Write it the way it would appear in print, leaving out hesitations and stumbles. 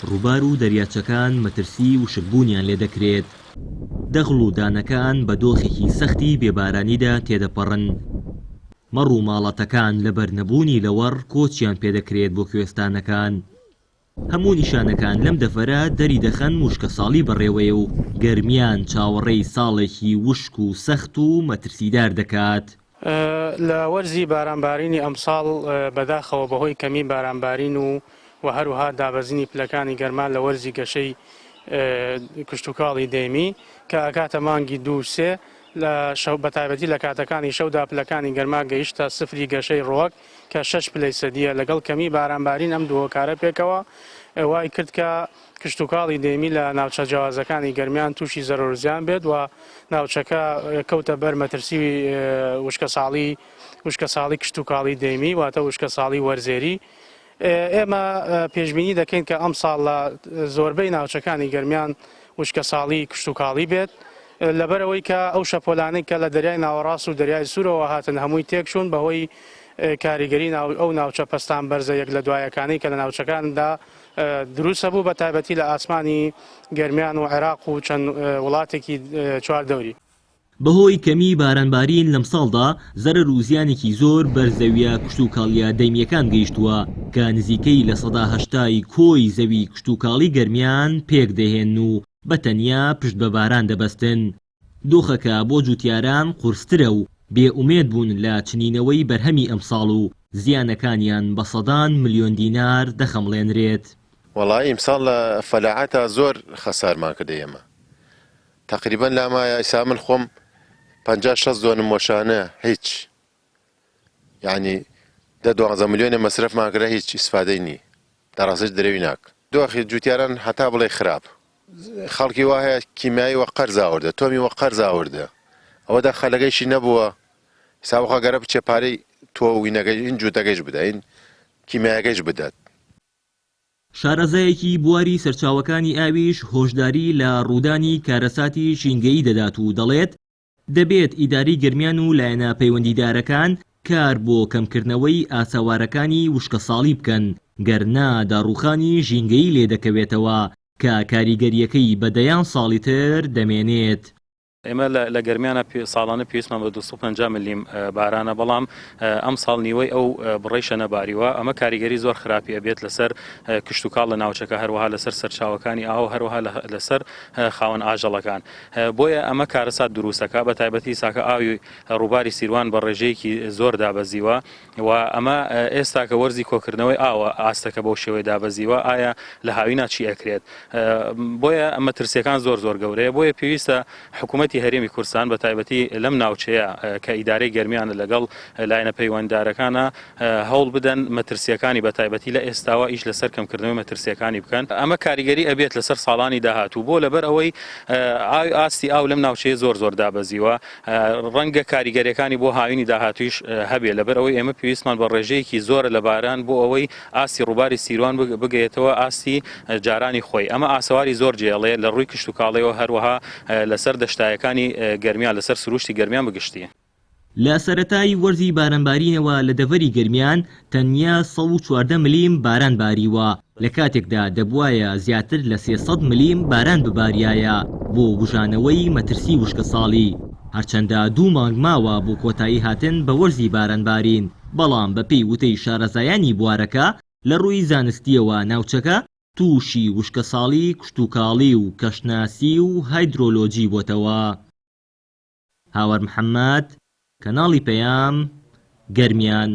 ڕووبار و دەریاچەکان مەترسی و شکبوونیان لێ دەکرێت. دەغڵ و دانەکان بە دۆخێکی سەختی بێبارانیدا تێدەپەڕن. مەڕ و ماڵەتەکان لەبەر نەبوونی لەوەڕ کۆچیان پێدەکرێت بۆ کوێستانەکان. هەموو نیشانەکان لەم دەفەرە دەری دەخەن وشکە ساڵی بەڕێوەیە و گەرمیان چاوەڕێی ساڵێکی وشک و سەخت و مەترسیدار دەکات. لە وەرزی بارانبارینی ئەمساڵ بەداخەوە بەهۆی کەمی بارانبارین و هەروەها دابەزینی پلەکانی گەرمان لە وەرزی گەشەی کشتتوکاڵی دەیمی کە ئاکاتە مانگی 2-3 لە شەو بەتایبەتی لە کاتەکانی شەودا پلەکانی گەرما گەیشتە سفری گەشەی ڕۆک کە 6 پلەی سەدیە لەگەڵ کەمی بارانبارین ئەم دووەکارە پێکەوە وای کرد کە کشتتوکاڵی دەیمی لە ناوچە جیاوازەکانی گەرمیان تووشی زەرۆرزیان بێت و ناوچەکە کەوتە بەر مەترسی وشکە ساڵی کشتتوکاڵی دەیمی واتە وشکە ساڵی وەرزێری. ئێمە پێشبینی دەکەین کە ئەم ساڵ لە زۆربەی ناوچەکانی گەرمیان وشکە ساڵی کشتتوکاڵی بێت لەبەرەوەی کە ئەو شەپۆلانەی کە لە دەریای ناوەڕاست و دەریای سوورەوە هاتن هەمووی تێکشون بەهۆی کاریگەری ئەو ناوچە پەستان بەرزە یەک لە دوایەکانی کە لە ناوچەکاندا دروستە بوو بەتایبەتی لە ئاسمانی گەرمیان و عێراق و چەند وڵاتێکی چواردەوری. بەهۆی کەمی بارانبارین لەم ساڵدا زەرەر و زیانێکی زۆر بەرزەویە کشتتوکاڵیە دەیمیەکان گەیشتووە کە نزیکەی لە 80 کۆی زەوی کشتتوکاڵی گەرمیان پێک دەهێن و بەتەنیا پشت بە باران دەبەستن. دۆخەکە بۆ جوتیاران قورسترە و بێئومێد بوون لە چنینەوەی بەرهەمی ئەمساڵ و زیانەکانیان بە سەدان ملیۆن دینار دەخەمڵێنرێت. وەڵای ئیمساڵ لە فەلاعەتە زۆر خەسارمان کردە ئێمە تقریبا لامایە ئیسا من خۆم 50-60 زۆنم وەشانە هیچ یعنی 12 ملیۆنە مەسرفمان کرا هیچ ئیسفادەی نی دەڕاستش درەوی ناک. دۆخی جوتیاران هەتا بڵێ خراپ خەڵکی وایە کیمیایی وە قەرز ئاوردە تۆمی وە قەرز ئاوردە ئەوەدا خەلەکەیشی نەبووە حسابخوا گەرە بچێ پارەی تۆ وینەکەی ئین جووتەکەیش بدە ئین کیمیایەکەیش بدات. شارەزایەکی بواری سەرچاوەکانی ئاویش هۆشداری لە ڕوودانی کارەساتی ژینگەیی دەدات و دەڵێت دەبێت ئیداری گەرمیان و لایەنە پەیوەندیدارەکان کار بۆ کەمکردنەوەی ئاساوارەکانی وشکە ساڵی بکەن گەرنا داڕوخانی ژینگەیی لێ دەکەوێتەوە کە کاریگەریەکەی بەدەیان ساڵی تر دەمێنێت. ئێمە لە گەرمیانە ساڵانە پێویستمان بە 250 ملیم بارانە بەڵام ئەم ساڵ نیوەی ئەو بڕیشە نەباریوە ئەمە کاریگەری زۆر خراپی ئەبێت لەسەر کشتتوکاڵ لە ناوچەکە هەروەها لەسەر سەرچاوەکانی ئاو هەروەها لەسەر خاوەن ئاژەڵەکان بۆیە ئەمە کارەسات دروستەکە بە تایبەتی ساکە ئاوی ڕووباری سیروان بە ڕێژەیەکی زۆر دابەزیوە و ئەمە ئێستا کە وەرزی کۆکردنەوەی ئاوە ئاستەکە بەو شێوەی دابەزیوە ئایا لە هاوینا چی ئەکرێت بۆیە ئەمە ترسیەکان زۆر گەورەیە بۆیە پێویستە حکوومەتی هەرێمی کوردستان بە تایبەتی لەم ناوچەیە کە ئیدارەی گەرمیانە لەگەڵ لایەنە پەیوەنددارەکانە هەوڵ بدەن مەترسیەکانی بە تایبەتی لە ئێستاوە ئیش لەسەر کەمکردنەوەی مەترسیەکانی بکەن ئەمە کاریگەری ئەبێت لەسەر ساڵانی داهاتوو بۆ لەبەر ئەوەی ئاستی ئاو لەم ناوچەیە زۆر دابەزیوە ڕەنگە کاریگەریەکانی بۆ هاوینی داهاتوویش هەبێ لەبەر ئەوەی ئێمە پێویستمان بە ڕێژەیەکی زۆرە لە باران بۆ ئەوەی ئاستی ڕووباری سیروان بگەیتەوە ئاستی جارانی خۆی ئەمە ئاسەواری زۆر جێڵێ لە ڕووی کشتتوکاڵیەوە هەروەها لەسەر دەشتایەکانی گەرمیان لەسەر سروشتی گەرمیان بگشتیە. لە سەرەتای وەرزی بارانبارینەوە لە دەڤەری گەرمیان تەنیا 114 ملیم باران باریوە لە کاتێکدا دەبوایە زیاتر لە 300 ملیم باران بباریایە بۆ وژانەوەی مەترسی وشکە ساڵی. هەرچەندە 2 مانگ ماوە بۆ کۆتایی هاتن بە وەرزی بارانبارین بەڵام بەپێی وتەی شارەزایانی بوارەکە لە ڕووی زانستیەوە ناوچەکە تووشی وشکە ساڵی کشتتوکاڵی و کەشناسی و هایدرۆلۆجی بۆتەوە. هاوەر محەممەد کەناڵی پەیام گەرمیان.